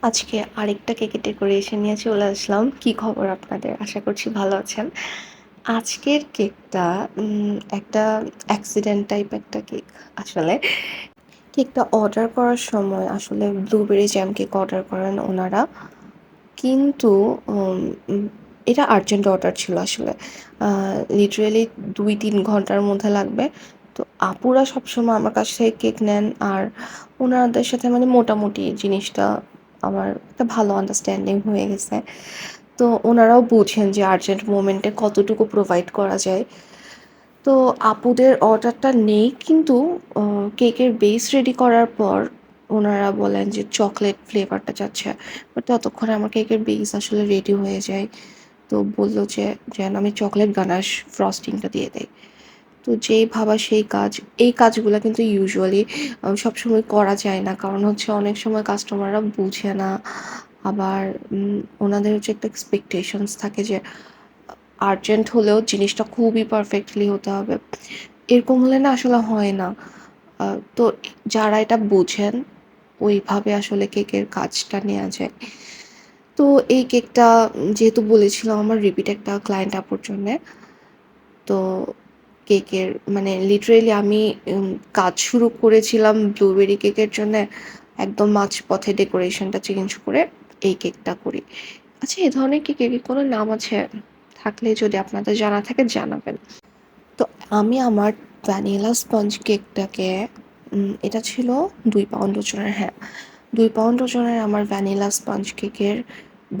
আজকে আরেকটা কেকের ডেকোরেশন নিয়ে চলে আসলাম। কি খবর আপনাদের? আশা করছি ভালো আছেন। আজকের কেকটা একটা অ্যাক্সিডেন্ট টাইপ একটা কেক আসলে। কেকটা অর্ডার করার সময় আসলে ব্লুবেরি জ্যাম কেক অর্ডার করেন ওনারা। কিন্তু উম উম এটা আর্জেন্ট অর্ডার ছিল আসলে। লিটারেলি ২-৩ ঘন্টার মধ্যে লাগবে। তো আপুরা সবসময় আমার কাছ থেকে কেক নেন। আর ওনাদের সাথে মানে মোটামুটি জিনিসটা আমার একটা ভালো আন্ডারস্ট্যান্ডিং হয়ে গেছে। তো ওনারাও বুঝেন যে আর্জেন্ট মোমেন্টে কতটুকু প্রোভাইড করা যায়। তো আপুদের অর্ডারটা নেই, কিন্তু কেকের বেস রেডি করার পর ওনারা বলেন যে চকলেট ফ্লেভারটা চাচ্ছে। বাট ততক্ষণে আমার কেকের বেস আসলে রেডি হয়ে যায়। তো বলল যে যেন আমি চকলেট গানাশ ফ্রস্টিংটা দিয়ে দেই। তো যেই ভাবা সেই কাজ। এই কাজগুলা কিন্তু ইউজুয়ালি সবসময় করা যায় না। কারণ হচ্ছে অনেক সময় কাস্টমাররা বুঝে না। আবার ওনাদের হচ্ছে একটা এক্সপেকটেশনস থাকে যে আর্জেন্ট হলেও জিনিসটা খুবই পারফেক্টলি হতে হবে। এরকম হলে না আসলে হয় না। তো যারা এটা বোঝেন ওইভাবে আসলে কেকের কাজটা নেওয়া যায়। তো এই কেকটা যেহেতু বলেছিলাম আমার রিপিট একটা ক্লায়েন্ট আপুর জন্যে। তো কেকের মানে লিটারেলি আমি কাজ শুরু করেছিলাম ব্লুবেরি কেকের জন্যে। একদম মাঝপথে ডেকোরেশনটা চেঞ্জ করে এই কেকটা করি। আচ্ছা, এ ধরনের কেকের কি কোনো নাম আছে? থাকলে যদি আপনাদের জানা থাকে জানাবেন। তো আমি আমার ভ্যানিলা স্পঞ্জ কেকটাকে এটা ছিল ২ পাউন্ড ওজনের, হ্যাঁ। ২ পাউন্ড ওজনের আমার ভ্যানিলা স্পঞ্জ কেকের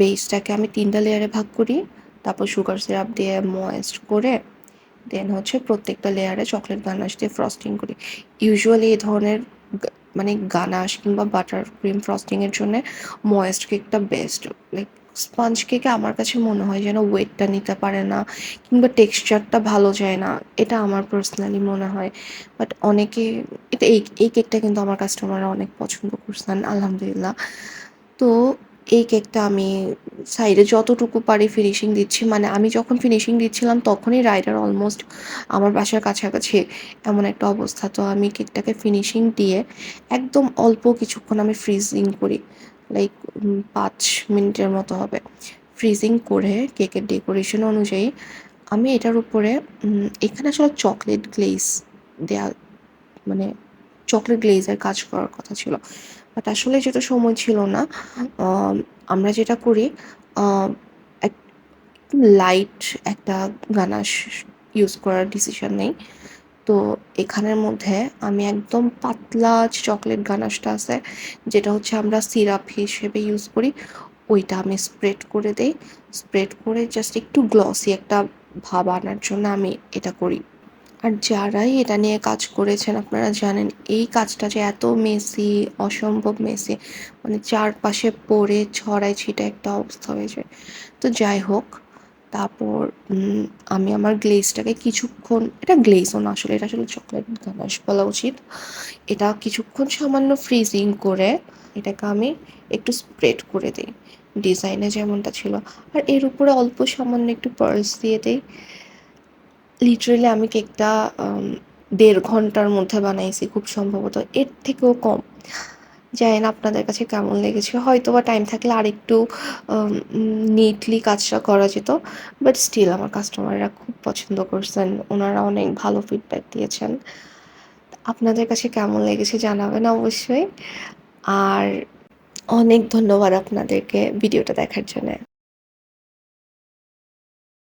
বেসটাকে আমি ৩ টা লেয়ারে ভাগ করি। তারপর সুগার সিরাপ দিয়ে ময়েস্ট করে দেন হচ্ছে প্রত্যেকটা লেয়ারে চকলেট গানাশ দিয়ে ফ্রস্টিং করি। ইউজুয়ালি এই ধরনের মানে গানাশ কিংবা বাটার ক্রিম ফ্রস্টিংয়ের জন্যে ময়েস্ট কেকটা বেস্ট। লাইক স্পঞ্জ কেকে আমার কাছে মনে হয় যেন ওয়েটটা নিতে পারে না কিংবা টেক্সচারটা ভালো যায় না। এটা আমার পার্সোনালি মনে হয়। বাট অনেকে এটা এই কেকটা কিন্তু আমার কাস্টমাররা অনেক পছন্দ করছেন আলহামদুলিল্লাহ। তো এই কেকটা আমি সাইডে যতটুকু পারি ফিনিশিং দিচ্ছি। মানে আমি যখন ফিনিশিং দিচ্ছিলাম তখনই রাইডার অলমোস্ট আমার বাসার কাছাকাছি, এমন একটা অবস্থা। তো আমি কেকটাকে ফিনিশিং দিয়ে একদম অল্প কিছুক্ষণ আমি ফ্রিজিং করি। লাইক ৫ মিনিটের মতো হবে। ফ্রিজিং করে কেকের ডেকোরেশন অনুযায়ী আমি এটার উপরে এখানে আসলে চকলেট গ্লেজ দেয়া, মানে চকলেট গ্লেজের কাজ করার কথা ছিল। বাট আসলে যেটা সময় ছিল না, আম আমরা যেটা করি আ এক লাইট একটা গানাশ ইউজ করার ডিসিশন নেই। তো এখানের মধ্যে আমি একদম পাতলা যে চকলেট গানাশটা আছে, যেটা হচ্ছে আমরা সিরাপ হিসেবে ইউজ করি, ওইটা আমি স্প্রেড করে দেই। স্প্রেড করে জাস্ট একটু গ্লসি একটা ভাব আনার জন্য আমি এটা করি। আর যারাই এটা নিয়ে কাজ করেছেন আপনারা জানেন এই কাজটা যে এত মেসি, অসম্ভব মেসি, মানে চারপাশে পড়ে ছড়ায় ছিটে একটা অবস্থা হয়ে যায়। তো যাই হোক, তারপর আমি আমার গ্লেজটাকে কিছুক্ষণ, এটা গ্লেজও না আসলে, এটা আসলে চকলেট গানাশ বলা উচিত। এটা কিছুক্ষণ সামান্য ফ্রিজিং করে এটাকে আমি একটু স্প্রেড করে দিই ডিজাইনে যেমনটা ছিল। আর এর উপরে অল্প সামান্য একটু পার্লস দিয়ে দিই। লিটারেলি আমি কেকটা ১.৫ ঘন্টার মধ্যে বানাইছি খুব সম্ভবত, এর থেকেও কম। জানি না আপনাদের কাছে কেমন লেগেছে। হয়তোবা টাইম থাকলে আরেকটু নিটলি কাজটা করা যেত। বাট স্টিল আমার কাস্টমাররা খুব পছন্দ করছেন। ওনারা অনেক ভালো ফিডব্যাক দিয়েছেন। আপনাদের কাছে কেমন লেগেছে জানাবেন অবশ্যই। আর অনেক ধন্যবাদ আপনাদেরকে ভিডিওটা দেখার জন্যে।